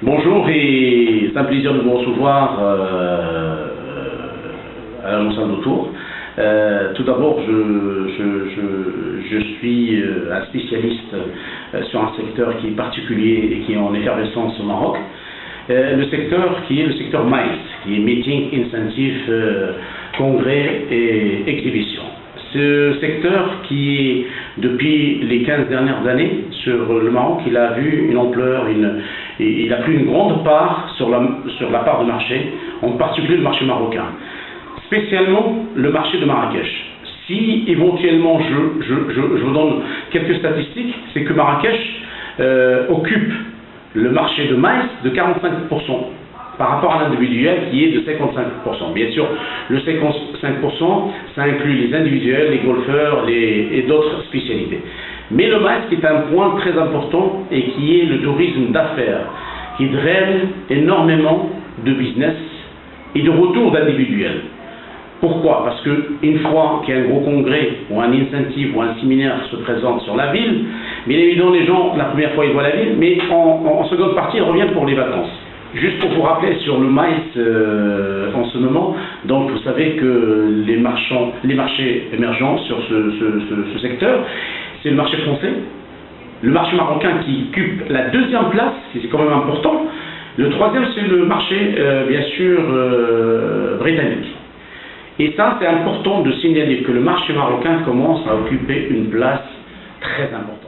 Bonjour et c'est un plaisir de vous recevoir à la Monsanto Tour. Tout d'abord, je suis un spécialiste sur un secteur qui est particulier et qui est en effervescence au Maroc. Le secteur qui est le secteur maïs, qui est meeting, incentive, congrès et exhibition. Ce secteur qui est, depuis les 15 dernières années sur le Maroc, il a vu une ampleur, il a pris une grande part sur la part de marché, en particulier le marché marocain. Spécialement le marché de Marrakech. Si éventuellement je vous donne quelques statistiques, c'est que Marrakech occupe le marché de maïs de 45% par rapport à l'individuel qui est de 55%. Bien sûr, le 55%, ça inclut les individuels, les golfeurs et d'autres spécialités. Mais le maïs est un point très important et qui est le tourisme d'affaires, qui draine énormément de business et de retour d'individuels. Pourquoi? Parce qu'une fois qu'il y a un gros congrès ou un incentive ou un séminaire se présente sur la ville, bien évidemment les gens, la première fois ils voient la ville, mais en seconde partie ils reviennent pour les vacances. Juste pour vous rappeler sur le maïs en ce moment, donc vous savez que les marchés émergents sur ce secteur, c'est le marché français, le marché marocain qui occupe la deuxième place, c'est quand même important, le troisième c'est le marché bien sûr britannique. Et ça c'est important de signaler que le marché marocain commence à occuper une place très importante.